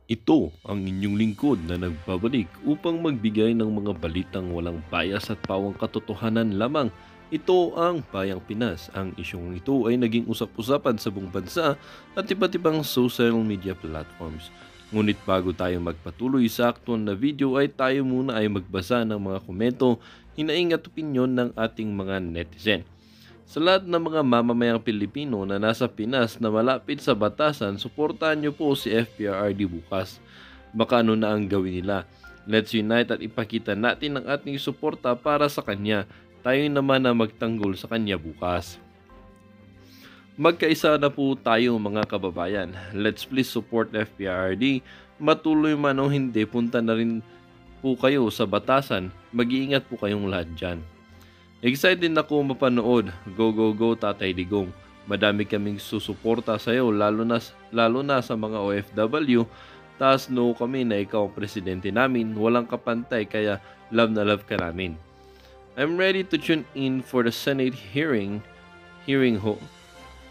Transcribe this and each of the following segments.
Ito ang inyong lingkod na nagbabalik upang magbigay ng mga balitang walang bias at pawang katotohanan lamang. Ito ang Bayang Pinas. Ang isyong ito ay naging usap-usapan sa buong bansa at iba't ibang social media platforms. Ngunit bago tayo magpatuloy sa aktual na video ay tayo muna ay magbasa ng mga komento, hinaing at opinyon ng ating mga netizen. Sa lahat ng mga mamamayang Pilipino na nasa Pinas na malapit sa batasan, suportahan niyo po si FPRRD bukas. Baka ano na ang gawin nila. Let's unite at ipakita natin ang ating suporta para sa kanya. Tayo naman na magtanggol sa kanya bukas. Magkaisa na po tayo mga kababayan. Let's please support FPRRD. Matuloy man o hindi, punta na rin po kayo sa batasan. Mag-iingat po kayong lahat dyan. Excited ako mapanood. Go go go Tatay Digong. Madami kaming susuporta sa iyo lalo na sa mga OFW. Taas no kami na ikaw ang presidente namin. Walang kapantay kaya love na love ka namin. I'm ready to tune in for the Senate hearing ho.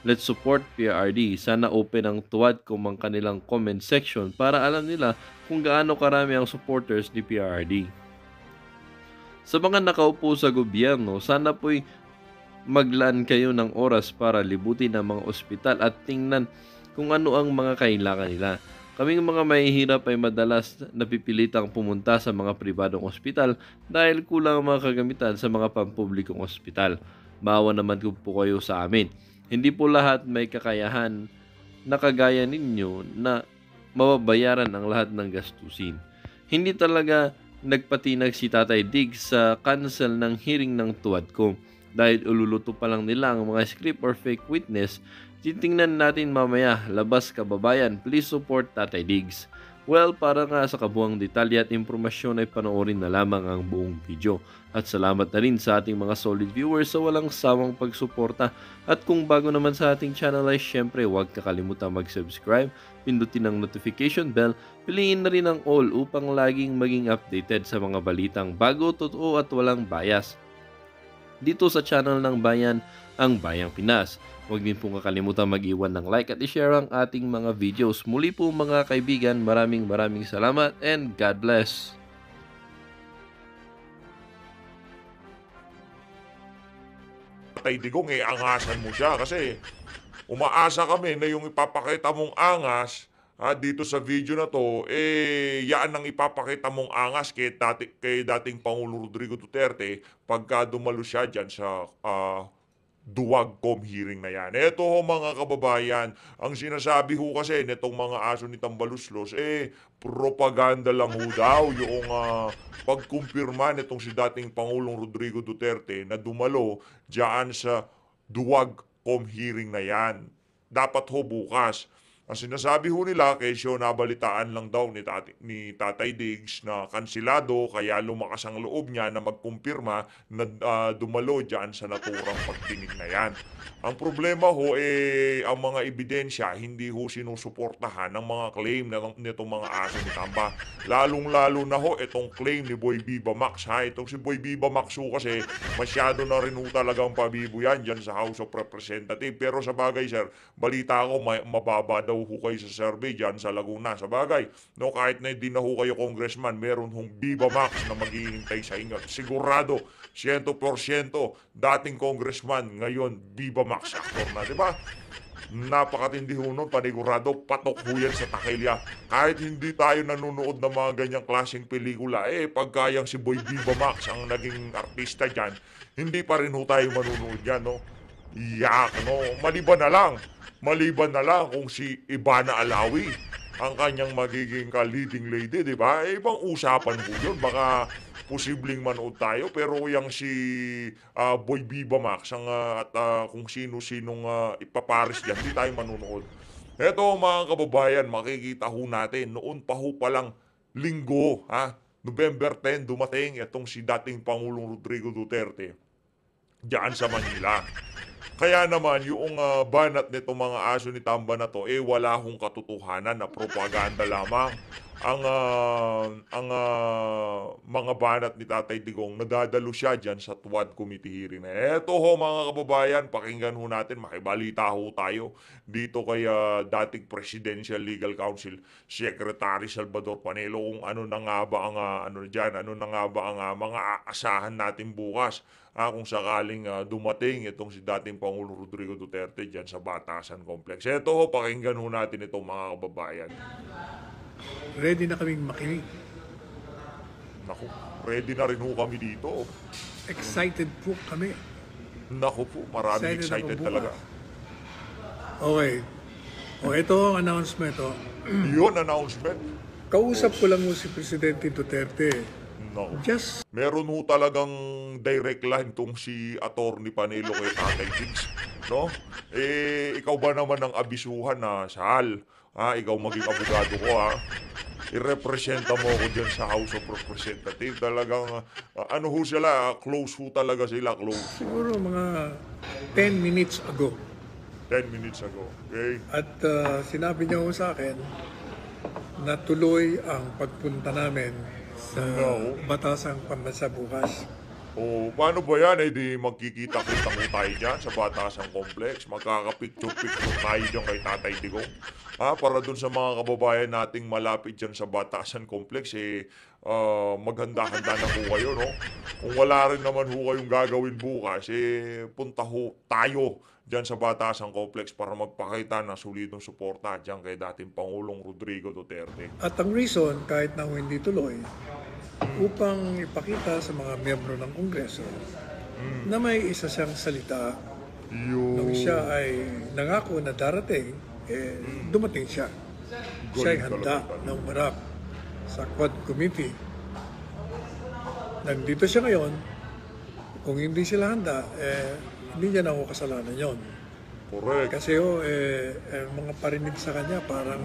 Let's support PRD. Sana open ang tuwad ko ang kanilang comment section para alam nila kung gaano karami ang supporters ni PRD. Sa mga nakaupo sa gobyerno, sana po'y maglaan kayo ng oras para libutin ang mga ospital at tingnan kung ano ang mga kailangan nila. Kaming mga mahihirap ay madalas napipilitang pumunta sa mga pribadong ospital dahil kulang ang mga kagamitan sa mga pampublikong ospital. Maawa naman po kayo sa amin. Hindi po lahat may kakayahan na kagaya ninyo na mababayaran ang lahat ng gastusin. Hindi talaga nagpatinag si Tatay Diggs sa cancel ng hearing ng tuwad ko. Dahil ululuto pa lang nila ang mga script or fake witness, titingnan natin mamaya. Labas kababayan, please support Tatay Diggs. Well, para nga sa kabuang detalye at impormasyon ay panoorin na lamang ang buong video. At salamat na rin sa ating mga solid viewers sa walang sawang pagsuporta. At kung bago naman sa ating channel ay syempre huwag kakalimutan mag-subscribe, pindutin ang notification bell, piliin na rin ang all upang laging maging updated sa mga balitang bago, totoo at walang bias. Dito sa channel ng Bayan, ang Bayang Pinas. Huwag din pong kakalimutan mag-iwan ng like at i-share ang ating mga videos. Muli po mga kaibigan, maraming salamat and God bless. Tatay Digong, angasan mo siya kasi umaasa kami na yung ipapakita mong angas dito sa video na to, yan ang ipapakita mong angas kay dating Pangulo Rodrigo Duterte pagka dumalo siya dyan sa duwag hearing na yan. Eto ho mga kababayan, ang sinasabi ho kasi nitong mga aso ni Tambaluslos, propaganda lang ho daw yung pagkumpirma nitong si dating Pangulong Rodrigo Duterte na dumalo dyan sa duwag hearing na yan. Dapat ho bukas. Ang sinasabi ho nila, kesyo nabalitaan lang daw ni Tatay Diggs na kansilado kaya lumakas ang loob niya na magkumpirma na dumalo dyan sa naturang pagtingin na yan. Ang problema ho, ang mga ebidensya hindi ho sinusuportahan ng mga claim nitong mga aso ni Tamba. Lalong-lalo na ho itong claim ni Boy Viva Max. Itong si Boy Viva Max ho kasi masyado na rin ho talagang pabibo yan dyan sa House of Representatives. Pero sa bagay sir, balita ko mababa daw ho kayo sa survey dyan sa Laguna. Sa bagay, no, kahit na hindi na ho kayo congressman, meron hong Viva Max na maghihintay sa inyo. Sigurado, 100% dating congressman, ngayon Viva Max actor na, di ba? Napakatindi ho nun, panigurado, patok ho yan sa takilya. Kahit hindi tayo nanonood ng mga ganyang klaseng pelikula, pagkayang si Boy Viva Max ang naging artista dyan, hindi pa rin ho tayo manunood yan, no? Yak, no? Maliban na lang kung si Ivana Alawi ang kanyang magiging leading lady, di ba? Ibang usapan po yun. Baka posibleng manood tayo. Pero yung si Boy Viva Max at kung sino-sinong ipaparis dyan, di tayo manunood. Eto mga kababayan, makikita ho natin, noon pa ho palang linggo, November 10, dumating itong si dating Pangulong Rodrigo Duterte diyan sa Manila. Kaya naman, yung banat nito mga aso ni Tamba na to, wala hong katotohanan na propaganda lamang. mga banat ni Tatay Digong, nadadalo siya diyan sa TWAD committee hearing na yan. Eto ho mga kababayan, pakinggan ho natin, makibalita ho tayo dito kay dating Presidential Legal Counsel Secretary Salvador Panelo kung ano na nga ba ang ano diyan, ano na nga ba ang mga aasahan natin bukas. Kung sakaling dumating itong si dating Pangulo Rodrigo Duterte diyan sa Batasan Complex. Eto ho, pakinggan ho natin itong mga kababayan. Ready na kaming makinig. Naku, ready na rin ho kami dito. Excited po kami. Naku po, maraming Excited excited ako talaga. Okay. O ito ang announcement. Oh. Yun, announcement. Kausap ko lang mo si Presidente Duterte. Naku. Just Meron ho talagang direct line tong si Attorney Panelo kay Tatay Diggs. No? Ikaw ba naman ang abisuhan na Sal? Ikaw maging abogado ko irepresenta mo ako dyan sa House of Representatives. Talagang, ano ho sila, close ho talaga sila, close. siguro mga 10 minutes ago. 10 minutes ago. Okay? At sinabi niya ho sa akin na tuloy ang pagpunta namin sa No. Batasang Pambansa bukas. O, paano ba yan? Di magkikita-kita ko tayo dyan sa Batasan Complex. Magkakapicture-picture tayo dyan kay Tatay Digong. Para dun sa mga kababayan nating malapit dyan sa Batasan Complex, maghanda-handa na po kayo, no? Kung wala rin naman ho kayong gagawin bukas, punta ho tayo dyan sa Batasan Complex para magpakita ng solidong suporta dyan kay dating Pangulong Rodrigo Duterte. At ang reason, kahit na hindi tuloy, upang ipakita sa mga miyembro ng Kongreso na may isa siyang salita nung siya ay nangako na darating, dumating siya. Siya ay handa ng umarap sa Quad Committee. Nandito siya ngayon. Kung hindi sila handa, hindi niya na ako kasalanan yon. Correct. Kasi mga parinig sa kanya parang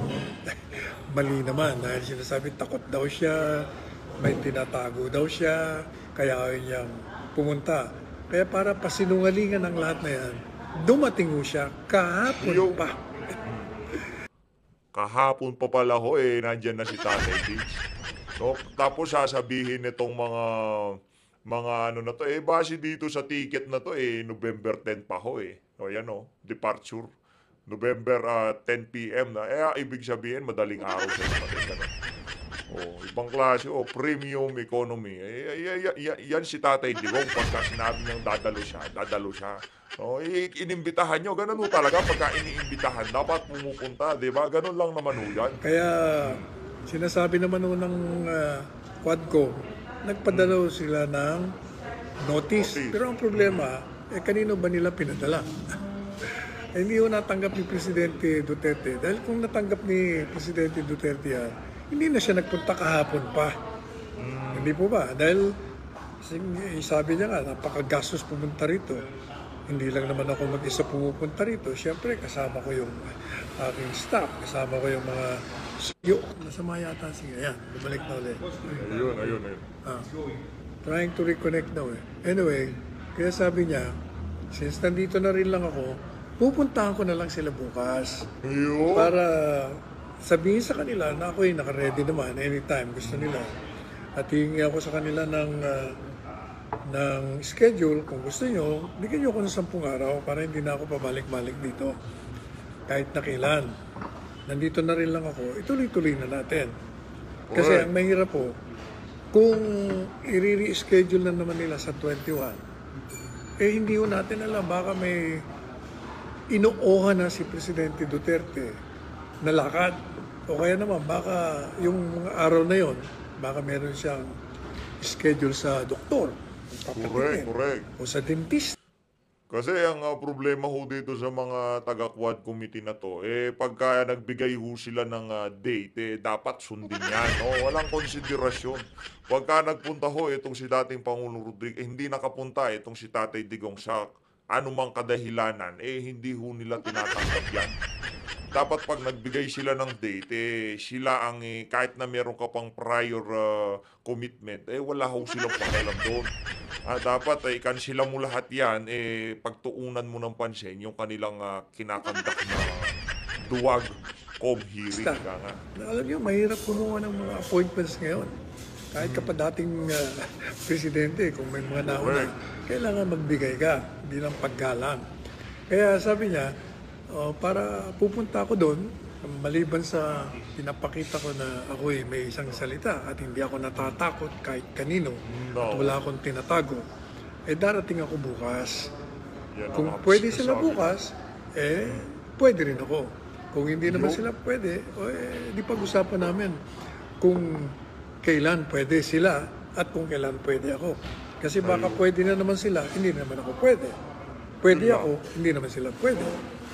mali naman dahil sinasabi takot daw siya, may tinatago daw siya, kaya ayaw niyang pumunta. Kaya para pasinungalingan ang lahat na yan, dumating ho siya kahapon pa. Kahapon pa pala ho, nandyan na si Tatay Diggs. No? Tapos sasabihin nitong mga ano na to, base dito sa ticket na to, November 10 pa ho O yan departure. November 10 p.m. na. Ibig sabihin, madaling araw siya natin. Ganun. Ibang klase, premium economy. Yan si Tatay Digong. Pagka sinabi niyang dadalo siya. Inimbitahan nyo, ganun ho talaga. Pagka iniimbitahan, dapat pumupunta, di ba? Ganun lang naman ho yan. Kaya sinasabi naman ho ng Quadco, nagpadala sila ng notice. Pero ang problema, kanino ba nila pinadala? Hindi ho natanggap ni Presidente Duterte. Dahil kung natanggap ni Presidente Duterte yan, hindi na siya nagpunta kahapon pa. Hindi po ba? Dahil sabi niya nga, napakagastos pumunta rito. Hindi lang naman ako mag-isa pumupunta rito. Siyempre, kasama ko yung aking staff, kasama ko yung mga masama yata siya. Ayan, bumalik na ulit. Ayun. Trying to reconnect now Anyway, kaya sabi niya, since nandito na rin lang ako, pupuntahan ko na lang sila bukas. Ayun. Para sabihin sa kanila na ako naka-ready naman anytime gusto nila. At hihingi ako sa kanila ng schedule. Kung gusto nyo, bigyan nyo ako ng 10 araw para hindi na ako pabalik-balik dito. Kahit na kailan. Nandito na rin lang ako, ituloy-tuloy na natin. Kasi ang mahirap po, kung i-reschedule na naman nila sa 21, hindi ko natin alam, baka may inuoha na si Presidente Duterte na lakad. O kaya naman, baka yung mga araw na yon, baka meron siyang schedule sa doktor. Correct. O sa dentist. Kasi ang problema ho dito sa mga taga-Quad Committee na to, pagka nagbigay ho sila ng date, dapat sundin yan. Walang konsiderasyon. Pagka nagpunta ho itong si dating Pangulong Rodrigo, hindi nakapunta itong si Tatay Digong sa anumang kadahilanan, hindi ho nila tinatanggap yan. Dapat pag nagbigay sila ng date, sila ang kahit na meron ka pang prior commitment, wala ho silang pakialam doon. Dapat ikansila mo lahat yan, pagtuunan mo ng pansin yung kanilang kinakandak na duwag quadcom hearing Basta, ka nga. alam niyo, mahirap kumuha ng mga appointments ngayon. Kahit ka pa dating presidente, kung may mga nauna, kailangan magbigay ka bilang paggalang. Kaya sabi niya, para pupunta ako doon, maliban sa pinapakita ko na ako'y may isang salita at hindi ako natatakot kahit kanino at wala akong tinatago, darating ako bukas. Yan ang Kung mga pwede sila sinasabi. bukas, pwede rin ako. Kung hindi naman sila pwede, di pag-usapan namin kung kailan pwede sila at kung kailan pwede ako. Kasi baka pwede na naman sila, hindi naman ako pwede. Pwede ako, hindi naman sila pwede.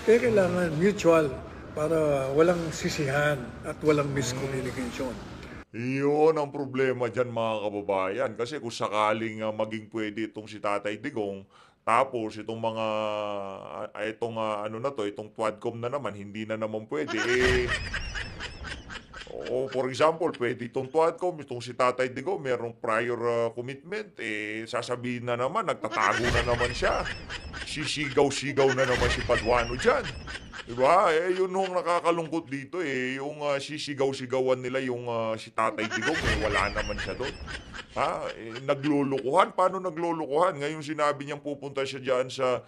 Kaya kailangan mutual para walang sisihan at walang miscommunication. Iyon ang problema dyan mga kababayan. Kasi kung sakaling maging pwede itong si Tatay Digong, tapos itong mga, ano na to, itong Quadcom na naman, hindi na naman pwede, o for example, pwede itong Quadcom, itong si Tatay Digong, merong prior commitment, sasabihin na naman, nagtatago na naman siya. Sisigaw-sigaw na naman si Paduano dyan. Diba? Yun yung nakakalungkot dito yung sisigaw-sigawan nila yung si Tatay Digong, wala naman siya doon. Naglulukuhan? Paano naglulukuhan? Ngayon sinabi niyang pupunta siya dyan sa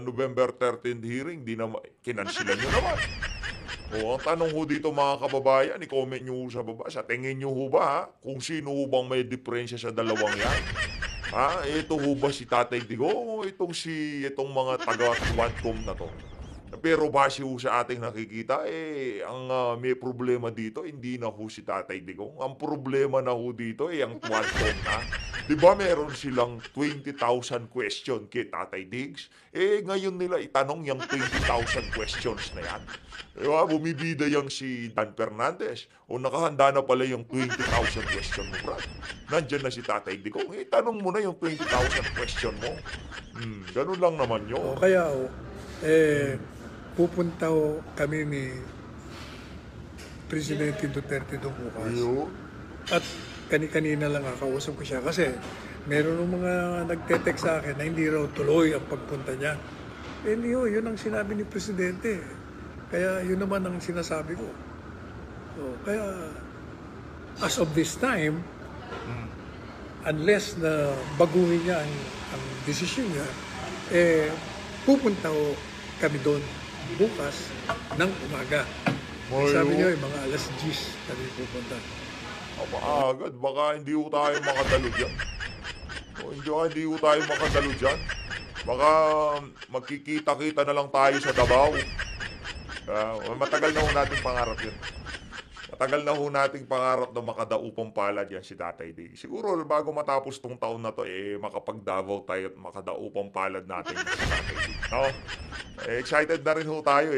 November 13th hearing, di naman, kinansilan nyo naman. Ang tanong ho dito mga kababayan, i-comment nyo ho sa baba. Sa tingin nyo ho ba, kung sino ho bang may diferensya sa dalawang yan? Ito ho ba si Tatay Digong o itong mga taga-Quadcom na to? Pero base ho sa ating nakikita, ang may problema dito, hindi na ho si Tatay Digong. Ang problema na ho dito, ang Quadcom na. Diba meron silang 20,000 question kay Tatay Diggs? Ngayon nila itanong yung 20,000 questions na yan. Diba? Bumibida yung si Dan Fernandez. O nakahanda na pala yung 20,000 question mo, Brad. Nandyan na si Tatay Digong. Tanong mo na yung 20,000 question mo. Ganun lang naman yun. O kaya, pupunta kami ni Presidente Duterte doon bukas. Ayun. At kani-kanina lang kausap ko siya kasi meron ng mga nagte-text sa akin na hindi raw tuloy ang pagpunta niya. Hindi ho, yun ang sinabi ni Presidente. Kaya yun naman ang sinasabi ko. So, kaya as of this time, unless na baguhin niya ang desisyon niya, pupunta ho kami doon bukas ng umaga. Sabi niyo, mga alas 10 kami pupunta. Agad, baka hindi ho tayo makadalo dyan. Hindi ho tayo makadalo dyan. Baka magkikita-kita na lang tayo sa Davao. Matagal na ho nating pangarap yun. Matagal na ho nating pangarap na makadaupang palad yan si Tatay Diggs. Siguro bago matapos tong taon na to, makapag-Davao tayo at makadaupang palad natin si Tatay Diggs. No? Excited na rin ho tayo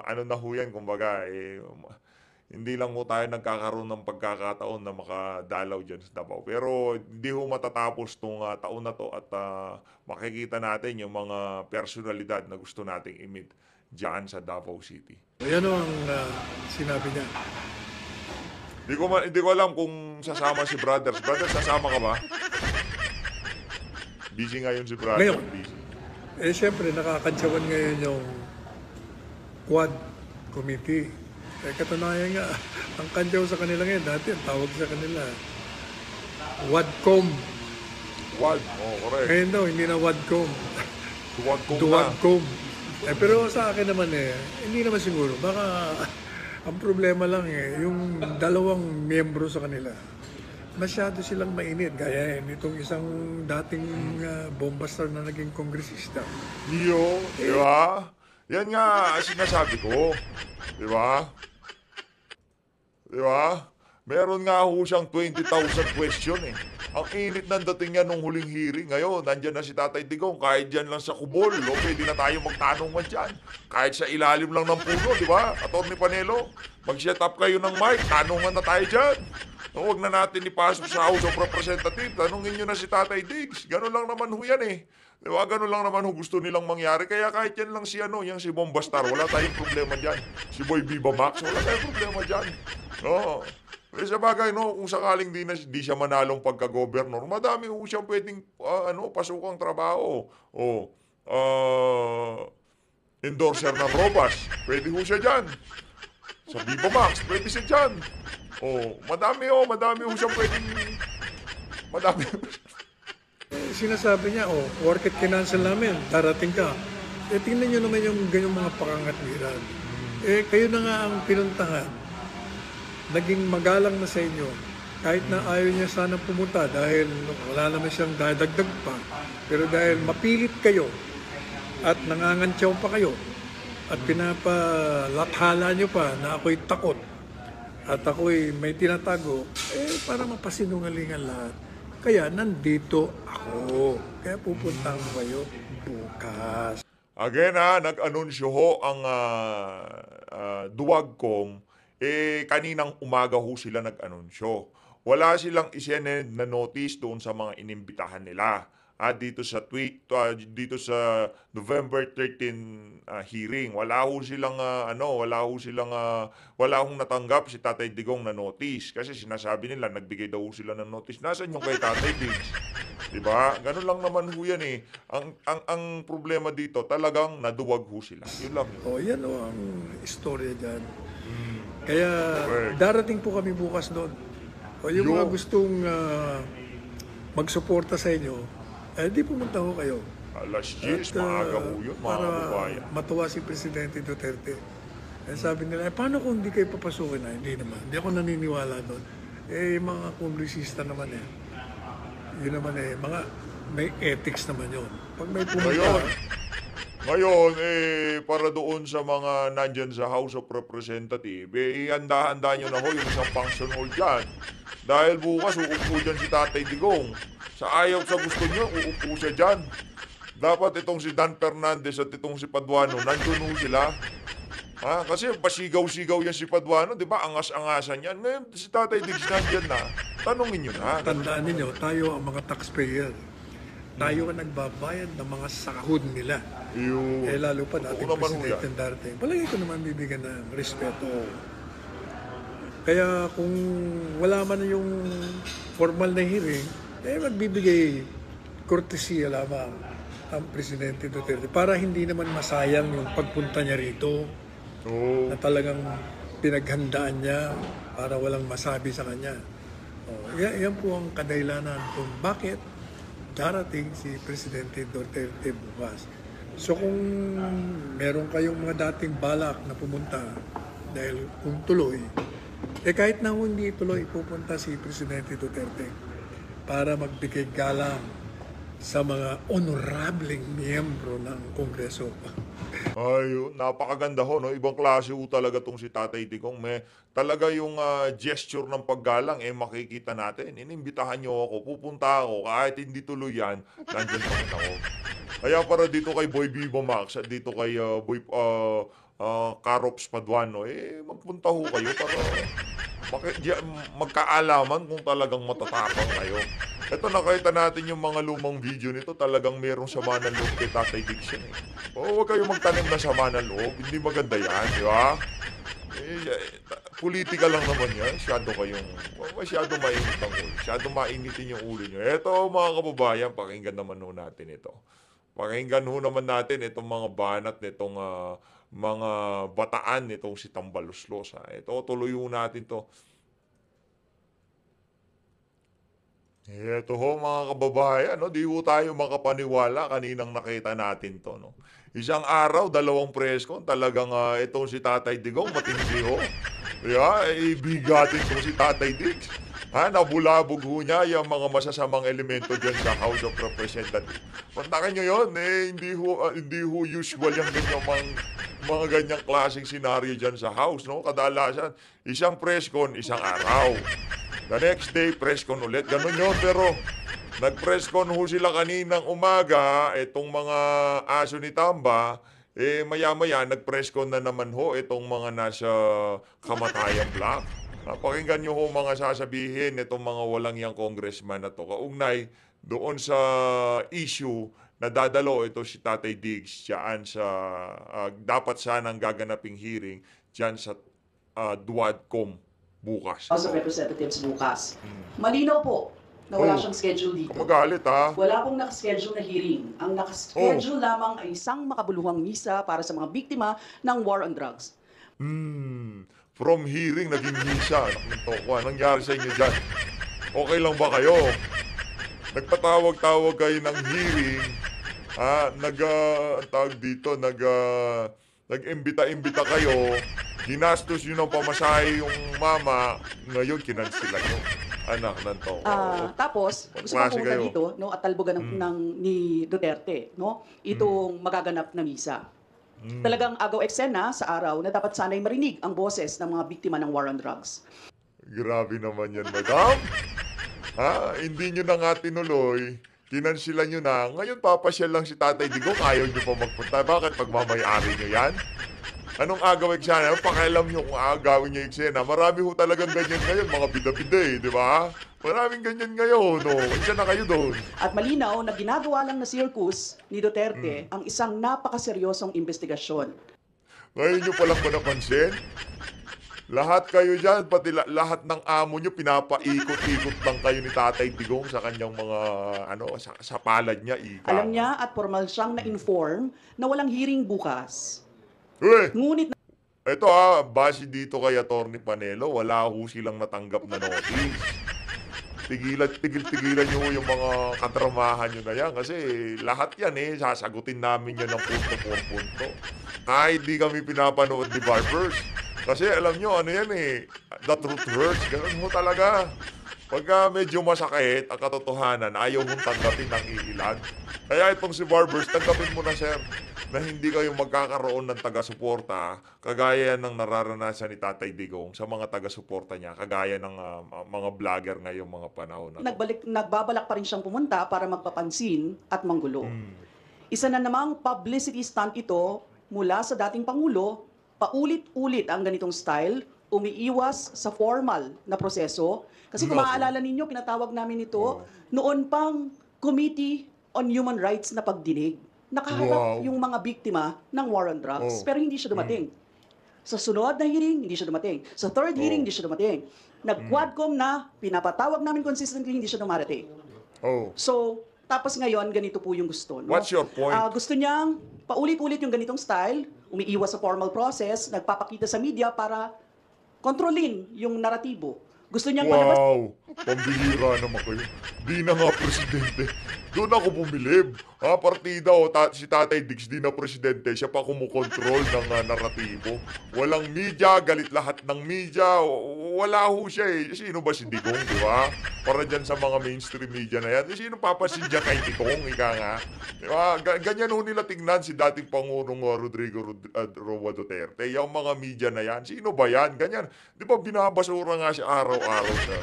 ano na ho yan, kumbaga, hindi lang ho tayo nagkakaroon ng pagkakataon na makadalaw dyan sa Davao. Pero hindi ho matatapos tong taon na to at makikita natin yung mga personalidad na gusto nating i-meet dyan sa Davao City. Yan ang sinabi niya. Hindi ko alam kung sasama si Brothers. Brothers, sasama ka ba? Busy ngayon si Brothers. Ngayon. Busy. Siyempre, nakakantsawan ngayon yung Quad Committee. Katunayan nga, ang kantsaw sa kanila ngayon, dati ang tawag sa kanila, Wadcom. Correct. Ngayon daw, hindi na Wadcom. Duwagkong na. Duwadcom. Pero sa akin naman hindi naman siguro. Baka ang problema lang yung dalawang miyembro sa kanila, masyado silang mainit. Gaya nitong isang dating bombastar na naging kongresista. Di ba? Yan nga sinasabi ko. Di ba? Meron nga ho siyang 20,000 question Ang init ng dating niya nung huling hearing. Ngayon, nandyan na si Tatay Digong. Kahit dyan lang sa kubol, pwede na tayo magtanungan dyan. Kahit sa ilalim lang ng puno, di ba? Atty. Panelo, mag-set up kayo ng mic, tanungan na tayo dyan. Huwag na natin ipasok sa House of Representatives. Tanungin nyo na si Tatay Diggs. Ganun lang naman ho yan Di ba? Ganun lang naman ho gusto nilang mangyari. Kaya kahit yan lang si yung si Bombastar, wala tayong problema dyan. Si Boy Viva Max, wala tayong problema dyan. No? Sa bagay, kung sakaling di siya manalong pagka-governor, madami ho siyang pwedeng pasukang trabaho. Endorser ng robas. Pwede ho siya dyan. Sa Viva Max, pwede siya dyan. Madami siyang pwedeng, madami. Sinasabi niya, porket kinancel namin, darating ka. Tingnan nyo naman yung ganyang mga pakangatwiran. Kayo na nga ang pinuntahan. Naging magalang na sa inyo. Kahit na ayaw niya sana pumunta dahil wala naman siyang dadagdag pa. Pero dahil mapilit kayo at nangangantyaw pa kayo at pinapalathala nyo pa na ako'y takot at ako'y may tinatago, para mapasinungalingan lahat. Kaya nandito ako. Kaya pupunta ko kayo bukas. Again nag-anunsyo ho ang Duwagcom, kaninang umaga ho sila nag-anunsyo. Wala silang isinend na notice doon sa mga inimbitahan nila. Dito sa dito sa November 13 hearing, wala hong natanggap si Tatay Digong na notice kasi sinasabi nila nagbigay daw sila ng notice. Nasaan yung kay Tatay Diggs? 'Di ba? Ganun lang naman ho yan eh. Ang problema dito, talagang naduwag ho sila. Yun lang yun. Yan ang istorya diyan. Kaya Correct. darating po kami bukas doon. Yung mga gustong magsuporta sa inyo, di pumunta ho kayo. Alas 10, maaga ho yun, mga kababayan. Para matuwa si Presidente Duterte. Sabi nila, paano kung hindi kayo papasukin? Hindi naman. Hindi ako naniniwala doon. Yung mga kongresista naman yun naman may ethics naman yun. Pag may pumunta, Ngayon, para doon sa mga nandyan sa House of Representatives, ihanda-handa nyo na ho yung isang function hall dyan. Dahil bukas, uupo dyan si Tatay Digong. Sa gusto nyo, uupo siya dyan. Dapat itong si Dan Fernandez at itong si Paduano, nandun ho sila. Kasi pasigaw-sigaw yan si Paduano, di ba? Angas-angasan yan. Ngayon, si Tatay Diggs nandyan na. Tanungin nyo na. Tandaan ninyo, tayo ang mga taxpayer. Tayo ang nagbabayad ng mga sahod nila. Lalo pa dating Presidente Duterte. Palagi ko naman bibigyan ng respeto. Kaya kung wala man yung formal na hearing, magbibigay kortesiya lamang ang Presidente Duterte para hindi naman masayang yung pagpunta niya rito na talagang pinaghandaan niya para walang masabi sa kanya. Yan po ang kadahilanan kung bakit darating si Presidente Duterte bukas. So kung meron kayong mga dating balak na pumunta dahil kung tuloy, kahit na hindi tuloy pupunta si Presidente Duterte para magbigay galang sa mga honorableng miyembro ng Kongreso. Napakaganda ho, no? Ibang klase ho talaga tong si Tatay Digong. Talaga yung gesture ng paggalang, makikita natin. Inimbitahan nyo ako, pupunta ako, kahit hindi tuloy yan, nandyan pa rin ako. Kaya para dito kay Boy Viva Max at dito kay Boy Carops Paduano, magpunta ho kayo para magkaalaman kung talagang matatapang kayo. Ito, nakita natin yung mga lumang video nito, talagang merong sama ng loob kay Tatay Diggs yan. Huwag kayo magtanim na sama ng loob, hindi maganda yan, di ba? Politika lang naman yan, masyado mainit ang ulo, masyado mainitin yung ulo nyo. Ito mga kababayan, pakinggan naman ho natin ito. Pakinggan ho naman natin itong mga banat nitong mga bataan nitong si Tambaluslos. Ito, tuloy ho natin to. Ito ho mga kababayan, di ho tayo makapaniwala kaninang nakita natin to. No? Isang araw, 2 preskon, talagang itong si Tatay Digong, matindi ho. Ibigatin ko si Tatay Diggs. Nabulabog ho niya yung mga masasamang elemento dyan sa House of Representatives. Pantakin nyo yun, hindi ho usual yung mga ganyang klaseng senaryo dyan sa House. No? Kadalasan, isang preskon, isang araw. The next day, preskon ulit. Ganun yun, pero nag-preskon ho sila kaninang umaga, itong mga aso ni Tamba, maya-maya, nag-preskon na naman ho itong mga nasa Kamatayan Block. Pakinggan nyo ho mga sasabihin itong mga walang yang congressman na to. Kaugnay doon sa issue na dadalo ito si Tatay Diggs dyan sa dapat sanang gaganaping hearing dyan sa Duwagcom bukas. House of Representatives bukas. Malinaw po na wala siyang schedule dito. Magalit Wala pong nakaschedule na hearing. Ang nakaschedule lamang ay isang makabuluhang misa para sa mga biktima ng war on drugs. from hearing, naging misa. Anak ng toko, anong nangyari sa inyo dyan? Okay lang ba kayo? Nagpatawag-tawag kayo ng hearing, ang tawag dito, nag-imbita-imbita kayo, ginastos nyo ng pamasahe yung mama, ngayon kinansila nyo. Anak ng toko. Tapos, gusto ko Klase pumunta kayo. dito, no, at talbogan ni Duterte, no, itong magaganap na misa. Talagang agaw eksena sa araw na dapat sana'y marinig ang boses ng mga biktima ng war on drugs. Grabe naman yan, madam. Hindi nyo na nga tinuloy. Kinansila nyo na. Ngayon papasyal lang si Tatay Digong. Ayaw nyo pa magpunta. Bakit pagmamayari nyo yan? Anong agaw eksena? Pakialam nyo kung agawin nyo eksena. Marami ho talagang ganyan ngayon. Mga bida-bida di ba? Maraming ganyan ngayon. No? Isa na kayo doon. At malinaw na ginagawa lang na circus ni Duterte ang isang napakaseryosong investigasyon. Ngayon nyo palang ba napansin? Lahat kayo dyan, pati lahat ng amo nyo, pinapaikot-ikot lang kayo ni Tatay Digong sa kanyang mga, sa palad niya. Alam niya at formal siyang na-inform na walang hearing bukas. Ngunit Ito base dito kay Atty. Panelo, wala ho silang natanggap na notice. Tigil-tigilan nyo yung mga katramahan nyo na yan kasi lahat yan sasagutin namin yan ng punto por punto. Kahit di kami pinapanood ni Barbers. Kasi alam nyo, ano yan the truth hurts. Ganun ho talaga. Pagka medyo masakit ang katotohanan, ayaw mong tanggapin ng iilan. Kaya itong si Barbers, tanggapin mo na sir, na hindi kayo magkakaroon ng taga-suporta kagaya ng nararanasan ni Tatay Digong sa mga taga-suporta niya, kagaya ng mga vlogger ngayong mga panahon na to. nagbabalak pa rin siyang pumunta para magpapansin at manggulo. Isa na namang publicity stunt ito mula sa dating Pangulo, paulit-ulit ang ganitong style, umiiwas sa formal na proseso. Kasi kung maaalala ninyo, pinatawag namin ito noon pang Committee on Human Rights na pagdinig. Nakaharap yung mga biktima ng war on drugs, pero hindi siya dumating. Sa sunod na hearing, hindi siya dumating. Sa third hearing, hindi siya dumating. Nag-quadcom na, pinapatawag namin consistently, hindi siya dumarating. So, tapos ngayon, ganito po yung gusto. No? What's your point? Gusto niyang paulit-ulit yung ganitong style, umiiwas sa formal process, nagpapakita sa media para kontrolin yung naratibo. Gusto niyang palabas. Wow! Pambihira naman kayo. Di na nga presidente. Doon ako bumilib. Partida si Tatay Diggs, di na presidente. Siya pa kumukontrol ng naratibo. Walang media, galit lahat ng media. Wala ho siya Sino ba si Digong, di ba? Para dyan sa mga mainstream media na yan. Sino papasin dyan kay Digong, ika nga? Di ba? Ganyan ho nila tingnan si dating Pangulong Rodrigo Roa Duterte. Yung mga media na yan. Sino ba yan? Ganyan. Di ba binabasura nga siya araw-araw sa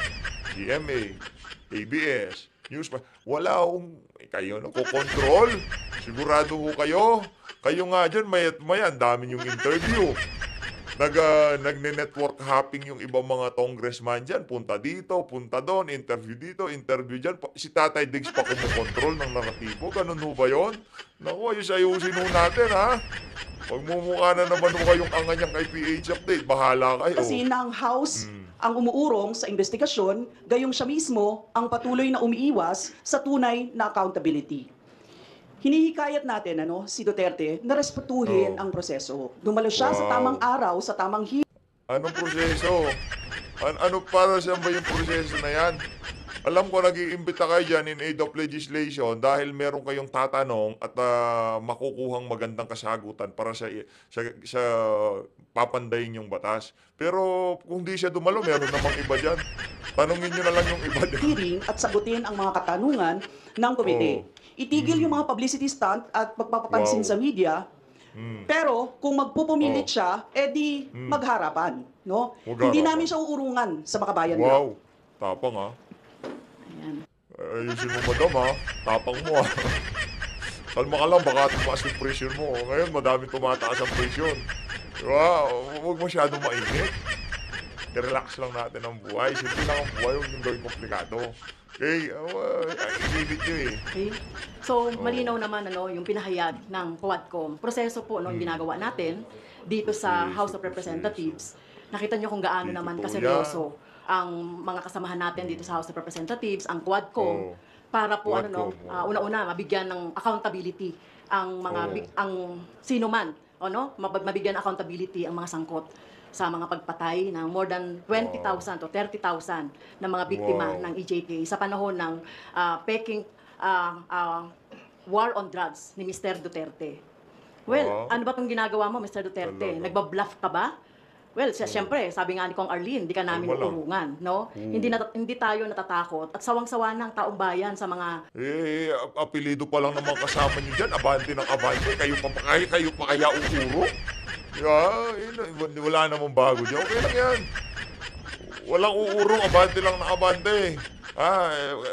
GMA, ABS, News. Wala akong kayo nakokontrol. Sigurado ho kayo. Kayo nga dyan, mayan, dami yung interview. Nagne-network hopping yung ibang mga congressman dyan. Punta dito, punta doon, interview dito, interview dyan. Si Tatay Diggs pa kumukontrol ng naratibo. Ganun ho ba yun? Naku, ayusin ho natin, ha? Pagmumukha na naman ho kayong anganyang kay PH Update. Bahala kayo. Kasi ng House ang umuurong sa investigasyon, gayong siya mismo ang patuloy na umiiwas sa tunay na accountability. Hinihikayat natin si Duterte na respetuhin ang proseso. Dumalo siya sa tamang araw, sa tamang Anong proseso? Ano para saan ba yung proseso na yan? Alam ko, nag-iimbita kayo dyan in aid of legislation dahil meron kayong tatanong at makukuhang magandang kasagutan para sa papandayin yung batas. Pero kung di siya dumalo, meron namang iba dyan. Tanungin nyo na lang yung iba dyan. hearing at sagutin ang mga katanungan ng komite. Itigil yung mga publicity stunt at pagpapapansin sa media. Pero kung magpupumilit siya, edi magharapan. No? Hindi namin siya uurungan sa makabayan nila. Wow, tapang Ayan. Ayusin mo madam tapang mo Kalma ka lang, baka tumaas yung presyon mo. Ngayon, madami tumataas ang presyon. Diba? Huwag masyadong mainit. I-relax lang natin ang buhay. Simple lang ang buhay, huwag yung gawin komplikado. Okay? Ipilit nyo Okay. So, malinaw naman yung pinahayag ng Quadcom. Proseso po yung ginagawa natin dito sa House of Representatives. Nakita nyo kung gaano naman kaseryoso ang mga kasamahan natin dito sa House of Representatives, ang Quadcom, para po una-una mabigyan ng accountability ang mga ang sino man, mabigyan ng accountability ang mga sangkot sa mga pagpatay ng more than 20,000 to 30,000 na mga biktima ng EJK sa panahon ng Peking war on drugs ni Mr. Duterte. Well, ano ba itong ginagawa mo, Mr. Duterte? Talaga. Nagbabluff ka ba? Well, siyempre, sabi nga ni Kong Arlene, hindi ka namin Tama lang. uurungan, no? Hindi tayo natatakot at sawang-sawa ng taong bayan sa mga Apelido pa lang naman kasama niyo dyan. Abante ng abante. Kayo pa kaya uuro? Wala namang bago dyan. Okay lang yan. Walang uurong, abante lang na abante.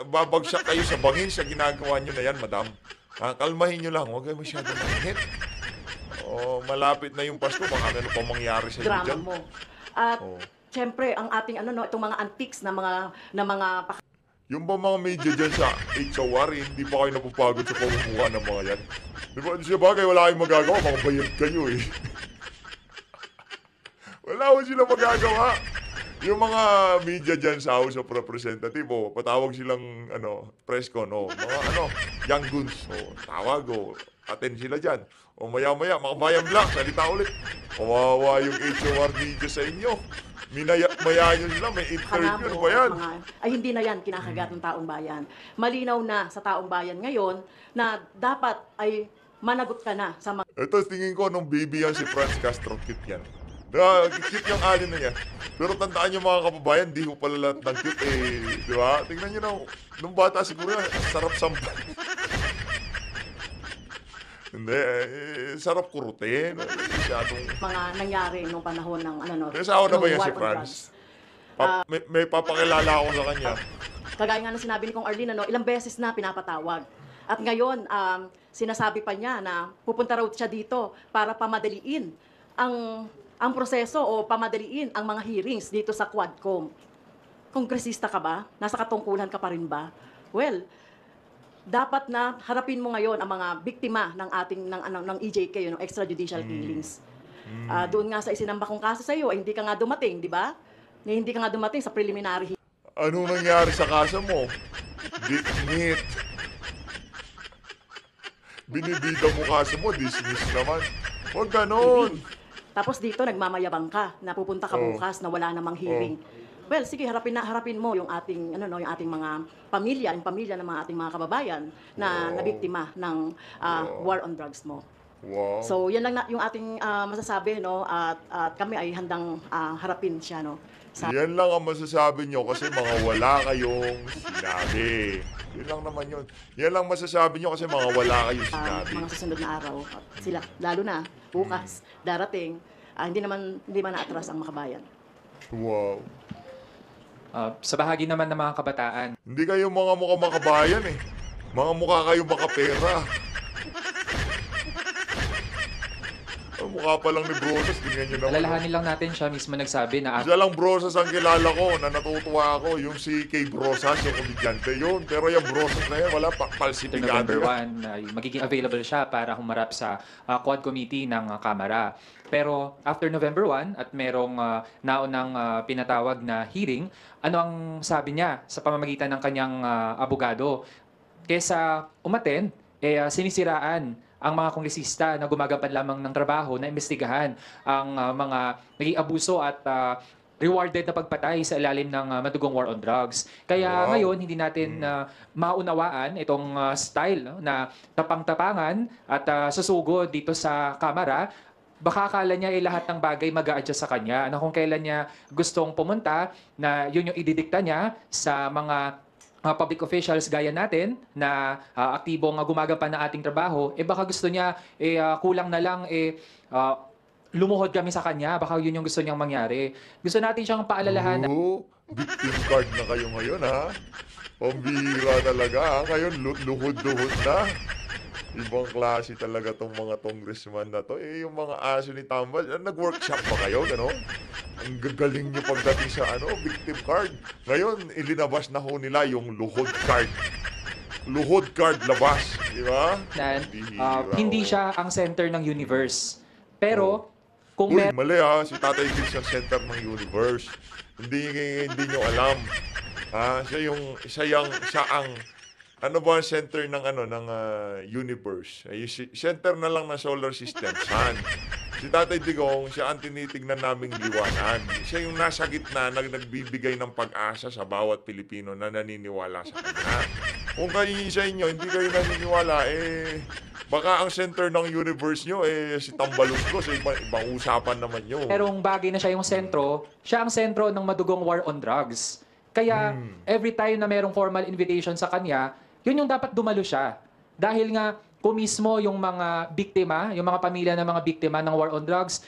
Babagsak kayo sa bangin sa ginagawa niyo na yan, madam. Kalmahin niyo lang. Huwag kayo masyadong mainit. Malapit na yung Pasko. Baka ano pa mangyari sa inyo drama dyan. mo. At siyempre, ang ating itong mga antiques na mga Yung ba mga media dyan sa HOR, hindi pa kayo napapagod sa pamumuha ng mga yan? Di ba, siya bagay, wala kayong magagawa, mga bayad kayo eh. Wala ko sila magagawa. Yung mga media dyan sa House of Representative, patawag silang, press con, mga young guns, tawag, attend sila dyan. Maya-maya, mga bayan black, salita ulit. Kawawa yung HOR media sa inyo. Maya nyo sila, may interview, ano ba yan? Ay hindi na yan kinakagat ng taong bayan. Malinaw na sa taong bayan ngayon na dapat ay managot ka na sa mga Ito, tingin ko, nung baby yan si Franz Castro, cute yan. Cute yung alin na yan. Pero tandaan nyo mga kababayan, di ko pala lahat ng cute di ba? Tingnan nyo na, nung bata siguro yan, sarap sampal. Hindi, sarap kurutin. Masyadong... mga nangyari nung panahon ng May asawa na ba nung yan war si on Franz? drugs. May papakilala ako sa kanya. Kagaya nga ng sinabi ni Kong Arlene, ilang beses na pinapatawag. At ngayon, sinasabi pa niya na pupunta raw siya dito para pamadaliin ang proseso o pamadaliin ang mga hearings dito sa Quadcom. Kongresista ka ba? Nasa katungkulan ka pa rin ba? Well, dapat na harapin mo ngayon ang mga biktima ng EJK, ng extrajudicial killings. Doon nga sa isinamba kong kaso sa iyo, hindi ka nga dumating, di ba? Hindi ka nga dumating sa preliminary Anong nangyari sa kaso mo? Dismiss. Binibida mo kaso mo, dismiss naman. Huwag ganon. Tapos dito nagmamayabang ka na pupunta ka bukas na wala namang hearing. Well, sige, harapin mo yung ating yung ating mga pamilya, yung pamilya ng mga ating mga kababayan na nabiktima ng war on drugs mo. Wow. So, yan lang yung ating masasabi, at kami ay handang harapin siya, Yan lang ang masasabi nyo kasi mga wala kayong sinabi. Yun lang naman yun. Yan lang masasabi nyo kasi mga wala kayong sinabi. mga susunod na araw. At sila, lalo na, bukas, darating, hindi man naatras ang makabayan. Wow. Sa bahagi naman ng mga kabataan, Hindi kayo mga mukha makabayan eh. Mga mukha kayo makapera. Ang mukha pa lang ni Brosas, tingnan nyo naman. alalahanin lang natin siya mismo nagsabi na Isa lang Brosas ang kilala ko na natutuwa ako. Yung si Kay Brosas, yung komedyante yun. Pero yung Brosas na yan, wala after palsipigado. November 1, magiging available siya para humarap sa Quad Committee ng Kamara. Pero after November 1 at merong naunang pinatawag na hearing, ano ang sabi niya sa pamamagitan ng kanyang abogado? Kesa umattend, sinisiraan ang mga kongresista na gumagapan lamang ng trabaho na imbestigahan ang mga naging abuso at rewarded na pagpatay sa ilalim ng madugong war on drugs. Kaya ngayon, hindi natin maunawaan itong style na tapang-tapangan at susugod dito sa Kamara. Baka akala niya lahat ng bagay mag-a-adjust sa kanya. Kung kailan niya gustong pumunta, na yun yung ididikta niya sa mga public officials gaya natin na aktibong gumagapan ng ating trabaho, baka gusto niya kulang na lang lumuhod kami sa kanya, baka yun yung gusto niyang mangyari. Gusto natin siyang paalalahanan. Victim card na kayo ngayon ha. Pambihira talaga ha. Ngayon luhod-luhod na. Ibang klase talaga tong mga congressman na to. Yung mga aso ni Tambal, nag-workshop ba kayo, gano'n? Ang gagaling nyo pagdating sa victim card. Ngayon, ilinabas na ho nila yung luhod card. Luhod card labas, di ba? Hindi siya ang center ng universe. Pero, kung Uy, mali ha. Si Tatay Vince ang center ng universe. Hindi nyo alam. Siya ang ano ba ang center ng ng universe? Center na lang ng solar system, sun. Si Tatay Digong, siya ang tinitignan naming liwanag. Siya yung nasa gitna, nagbibigay ng pag-asa sa bawat Pilipino na naniniwala sa kanya. Kung kayo sa inyo, hindi kayo naniniwala, baka ang center ng universe nyo, si Tambaluslos, ibang usapan naman yun. Pero ang bagay na siya yung sentro, siya ang sentro ng madugong war on drugs. Kaya every time na merong formal invitation sa kanya, yun yung dapat dumalo siya. Dahil nga, kung mismo yung mga biktima, yung mga pamilya ng mga biktima ng war on drugs,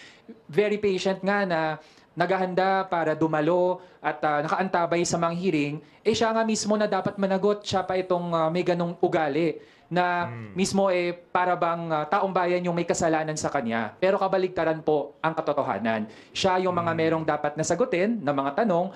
very patient nga na naghahanda para dumalo at nakaantabay sa mga hearing, siya nga mismo na dapat managot, siya pa itong may ganong ugali na mismo para bang taong bayan yung may kasalanan sa kanya. Pero kabaligtaran po ang katotohanan. Siya yung mga merong dapat nasagutin na mga tanong,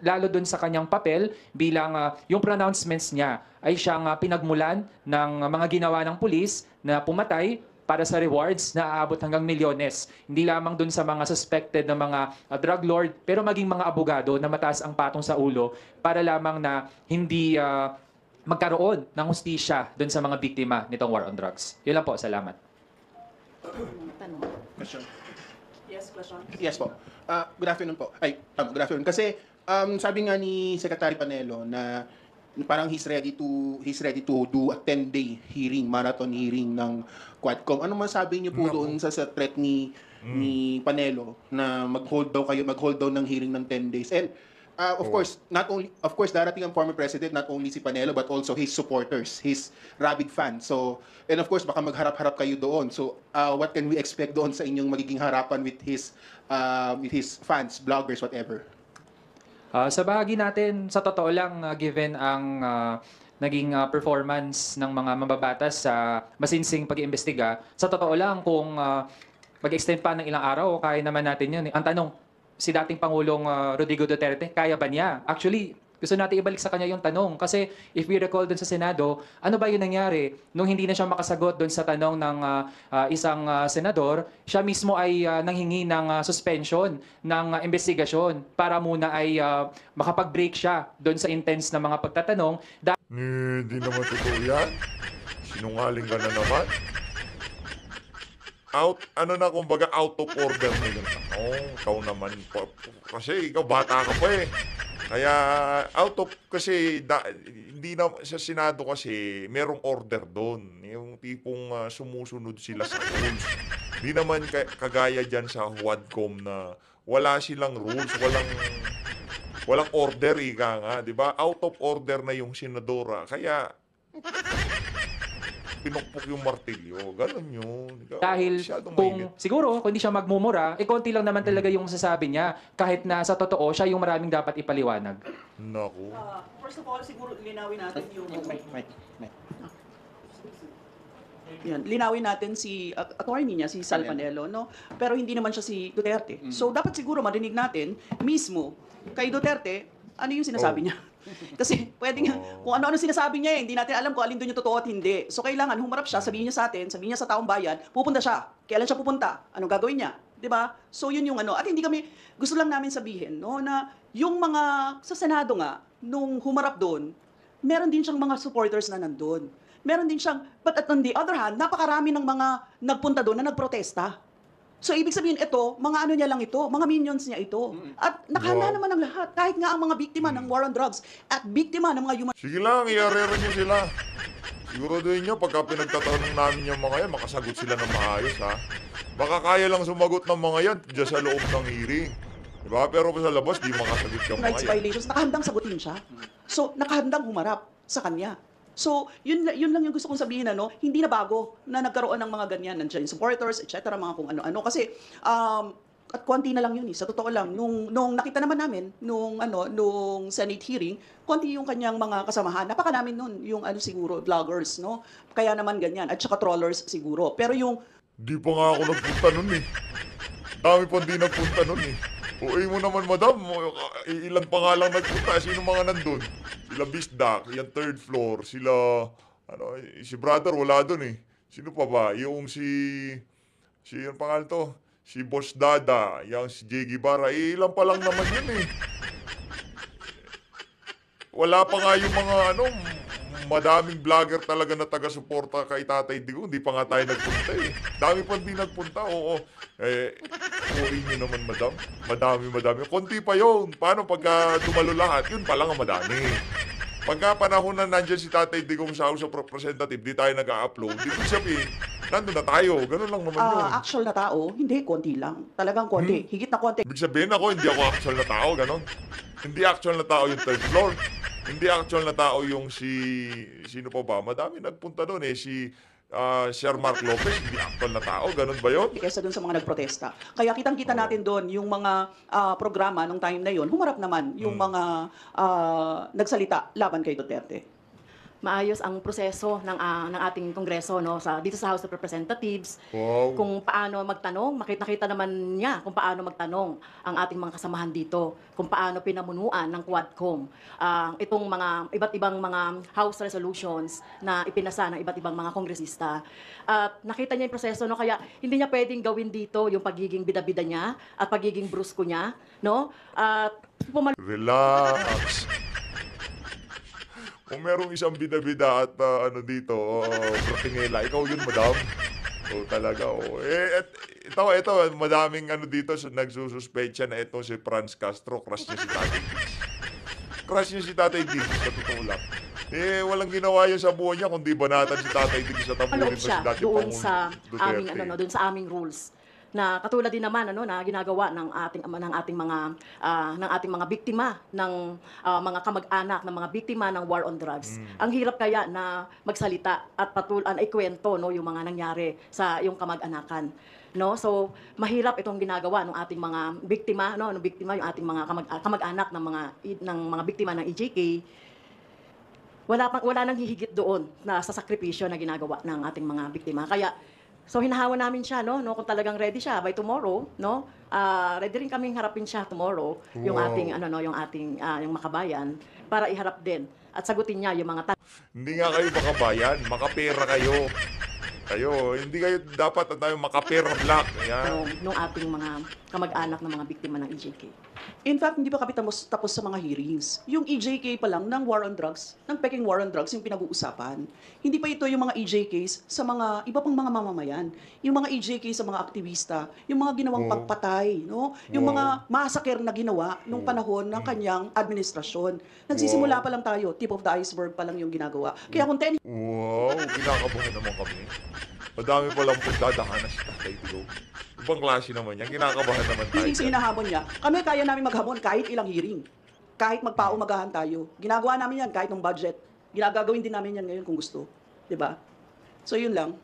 lalo dun sa kanyang papel bilang yung pronouncements niya ay siyang pinagmulan ng mga ginawa ng pulis na pumatay para sa rewards na aabot hanggang milyones. Hindi lamang dun sa mga suspected na mga drug lord, pero maging mga abogado na mataas ang patong sa ulo para lamang na hindi magkaroon ng hustisya dun sa mga biktima nitong war on drugs. Yun lang po, salamat. Tanong. Question. Yes, question. Yes po. Good afternoon po. Good afternoon. Kasi sabi nga ni Secretary Panelo na parang he's ready to do a 10-day hearing, marathon hearing ng Quadcom. Ano masabi niyo po doon sa threat ni Panelo na mag-hold down ng hearing ng 10 days? And of course darating ang former president, not only si Panelo but also his supporters, his rabid fans. So, and of course baka magharap-harap kayo doon. So, what can we expect doon sa inyong magiging harapan with his fans, bloggers, whatever? Sa bahagi natin, sa totoo lang, given ang naging performance ng mga mababatas sa masinsing pag-iimbestiga, sa totoo lang kung mag-extend pa ng ilang araw, kaya naman natin yun. Ang tanong, si dating Pangulong Rodrigo Duterte, kaya ba niya? Actually, gusto natin ibalik sa kanya yung tanong. Kasi if we recall dun sa Senado, ano ba yung nangyari? Nung hindi na siya makasagot dun sa tanong ng isang senador, siya mismo ay nanghingi ng suspension ng investigasyon para muna ay makapag-break siya dun sa intense na mga pagtatanong. Hindi naman totoo yan. Sinungaling ka na naman. Out of order na yun. Ikaw naman. Kasi ikaw bata ka pa eh. Kaya hindi na sa Senado kasi merong order doon. Yung tipong sumusunod sila sa rules. Hindi naman kagaya dyan sa Quadcom na wala silang rules, walang order, ika nga, di ba? Out of order na yung senadora. Kaya pinukpok yung martilyo. Ganon yun. Dahil siguro, kung hindi siya magmumura, konti lang naman talaga yung masasabi niya. Kahit na sa totoo, siya yung maraming dapat ipaliwanag. Naku. First of all, siguro linawin natin yung... Yan, linawin natin si attorney niya, si Sal Panelo, no? Pero hindi naman siya si Duterte. So, dapat siguro marinig natin mismo kay Duterte, ano yung sinasabi niya. Kasi pwedeng kung ano-ano sinasabi niya, hindi natin alam kung alin doon yung totoo at hindi. So kailangan humarap siya, sabihin niya sa atin, sabihin niya sa taong bayan, pupunta siya. Kailan siya pupunta? Anong gagawin niya? 'Di ba? So yun yung ano. At hindi kami gusto lang namin sabihin, no, na yung mga sa Senado nga nung humarap doon, meron din siyang mga supporters na nandoon. Meron din siyang, but on the other hand, napakarami ng mga nagpunta doon na nagprotesta. So, ibig sabihin, ito, mga ano niya lang ito, mga minions niya ito. At nakahanda naman ang lahat, kahit nga ang mga biktima ng war on drugs at biktima ng mga human... Sige lang, iarero niyo sila. Siguraduhin niyo, pagka pinagtatanong namin yung mga yan, makasagot sila ng maayos, ha? Baka kaya lang sumagot ng mga yan dyan sa loob ng hearing. Diba? Pero sa labas, di makasagot yung mga rights yan. violations, nakahandang sagutin siya. So, nakahandang humarap sa kanya. So, yun lang yung gusto kong sabihin, ano, hindi na bago na nagkaroon ng mga ganyan, nandiyan yung supporters, etc., mga kung ano-ano. Kasi, at konti na lang yun, sa totoo lang. Nung nakita naman namin, nung Senate hearing, konti yung kanyang mga kasamahan. Napaka namin nun, yung siguro, vloggers, no? Kaya naman ganyan, at saka trollers siguro. Pero yung... Di pa nga ako nagpunta nun eh. Dami pa di nagpunta nun eh. Uy mo naman, madam, ilan pa nga lang nagpunta, sino mga nandun? Sila Bisdak, yung third floor, sila, si brother wala dun eh. Sino pa ba? Yung yung pangalan to, si Boss Dada, yung si Jay Guevara, ilan pa lang naman yun eh. Wala pa nga yung mga, madaming vlogger talaga na taga-suporta kay Tatay Digong. Hindi pa nga tayo nagpunta eh. Dami pa hindi nagpunta, oo. Uwi niyo naman, madam. Madami. Konti pa yun. Paano pagka dumalo lahat? Yun pa lang ang madami. Pagka panahon na nandyan si Tatay Digong sa House of Representative, di tayo nag-a-upload. Di ko sabihin, nandun na tayo. Ganun lang naman yun. Actual na tao, hindi, konti lang. Talagang konti. Higit na konti. Ibig sabihin hindi ako actual na tao, ganon. Hindi actual na tao yung third floor. Hindi actual na tao yung sino pa ba? Madami nagpunta doon eh. Sir Mark Lopez, hindi actual na tao. Ganon ba yun? Kesa dun sa mga nagprotesta. Kaya kitang-kita natin doon yung mga programa nung time na yon, humarap naman yung mga nagsalita laban kay Duterte. Maayos ang proseso ng ating Kongreso dito sa House of Representatives. Wow. Kung paano magtanong, makita naman niya kung paano magtanong ang ating mga kasamahan dito, kung paano pinamunuan ng Quadcom itong mga iba't ibang mga House resolutions na ipinasa ng iba't ibang mga kongresista. At nakita niya yung proseso, kaya hindi niya pwedeng gawin dito yung pagiging bida-bida niya at pagiging brusko niya, At Relax. Kung merong isang bida-bida at dito, Protingela, ikaw yun, madam. Talaga, ito, madaming dito nagsususpecha na ito si Franz Castro, crush niya si Tatay Diggs. Crush niya si Tatay Diggs, sa totoo lang. Walang ginawa yun sa buhay niya, kundi banatan si Tatay Diggs sa tabunin siya si dati doon Pangulong sa Duterte. doon sa aming rules na katulad din naman na ginagawa ng ating mga biktima ng mga kamag-anak ng mga biktima ng war on drugs. Ang hirap kaya na magsalita at ikwento yung mga nangyari sa yung kamag-anakan. So mahirap itong ginagawa ng ating mga biktima, yung ating mga kamag-anak ng mga biktima ng EJK. Wala nang hihigit doon na sa sakripisyo na ginagawa ng ating mga biktima. Kaya so hinahawan namin siya kung talagang ready siya by tomorrow, ready rin kaming harapin siya tomorrow, yung ating yung makabayan para iharap din at sagutin niya yung mga Hindi nga kayo makabayan, makapera kayo. Hindi kayo dapat makapera black. Ayan. nung ating mga kamag-anak ng mga biktima ng EJK. In fact, hindi pa kami tapos sa mga hearings. Yung EJK pa lang ng war on drugs, ng Peking war on drugs, yung pinag-uusapan. Hindi pa ito yung mga EJKs sa mga iba pang mga mamamayan. Yung mga EJK sa mga aktivista, yung mga ginawang pagpatay, yung mga massacre na ginawa nung panahon ng kanyang administrasyon. Nagsisimula pa lang tayo, tip of the iceberg pa lang yung ginagawa. Kaya kung Wow, kinakabahan naman kami. Madami palang pagdadahanan si Tatay Digong. Ibang klase naman yan, kinakabahan naman tayo. hearings hinahamon niya, kami kaya namin maghamon kahit ilang hearing. Kahit magpaumagahan tayo. Ginagawa namin yan kahit ng budget. Ginagagawin din namin yan ngayon kung gusto. 'Di ba? So yun lang.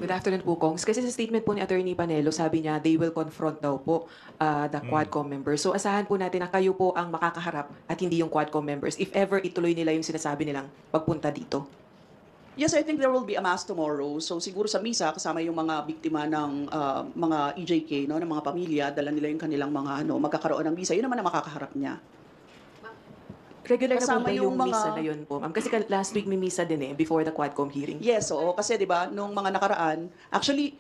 Good afternoon po, Kongs. Kasi sa statement po ni Attorney Panelo, sabi niya they will confront daw po the Quadcom members. So asahan po natin na kayo po ang makakaharap at hindi yung Quadcom members if ever ituloy nila yung sinasabi nilang pagpunta dito. Yes, I think there will be a mass tomorrow. So siguro sa misa kasama yung mga biktima ng mga EJK, ng mga pamilya, dala nila yung kanilang mga magkakaroon ng misa. Yun naman ang makakaharap niya. Regular na Kasama po ba yung yung mga- misa na yun po, ma'am? Kasi last week may misa din before the Quadcom hearing. Yes, oo. Kasi 'di ba, nung mga nakaraan, actually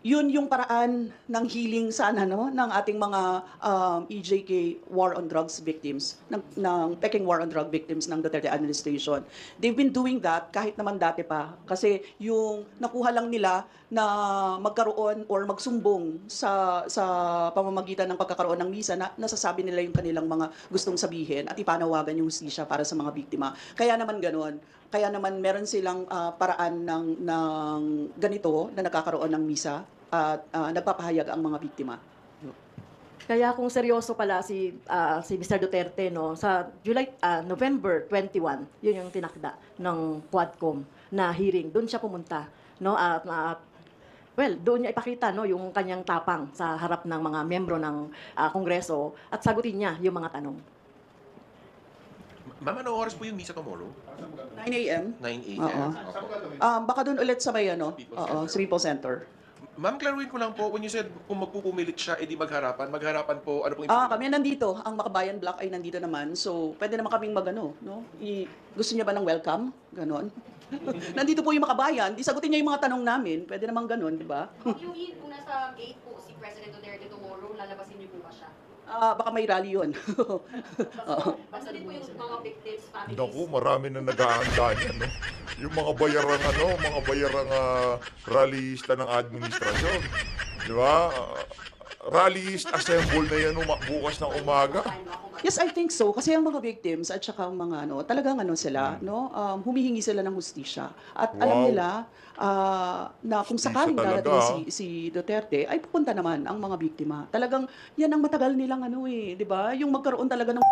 yun yung paraan ng healing sana ng ating mga EJK war on drugs victims, ng Peking war on drug victims ng Duterte administration. They've been doing that kahit naman dati pa kasi yung nakuha lang nila na magkaroon or magsumbong sa pamamagitan ng pagkakaroon ng misa na nasasabi nila yung kanilang mga gustong sabihin at ipanawagan yung hustisya para sa mga biktima. Kaya naman ganoon. Kaya naman meron silang paraan ng ganito na nagkakaroon ng misa at nagpapahayag ang mga biktima. Kaya kung seryoso pala si Mr. Duterte sa November 21, yun yung tinakda ng Quadcom na hearing. Doon siya pumunta, doon niya ipakita yung kanyang tapang sa harap ng mga membro ng Kongreso at sagutin niya yung mga tanong. Ma'am, anong oras po yung misa tomorrow? 9 a.m. 9 Oo. a.m. Baka doon ulit sa may sa People's Center. Ma'am, klaruhin ko lang po, when you said kung magpupumilit siya, edi magharapan po, ano pong Kami nandito. Ang Makabayan Block ay nandito naman. So, pwede naman kaming gusto niya ba ng welcome? Ganon. Nandito po yung Makabayan. Di sagutin niya yung mga tanong namin. Pwede naman ganon, di ba? Yung nasa gate po si President Duterte tomorrow, lalabasin niyo po ba siya? Baka may rally yun. Basta din po yung mga victims, families. Naku, marami na nag-aanda niyan, no? Yung mga bayarang rallyista ng administrasyon. Di ba? Rallyist assemble na yan bukas ng umaga. Yes, I think so. Kasi ang mga victims at saka ang mga talagang sila, humihingi sila ng hustisya. At alam Wow. nila na kung sakaling Hustisya darating talaga, si Duterte, ay pupunta naman ang mga biktima. Talagang yan ang matagal nilang 'di ba? Yung magkaroon talaga ng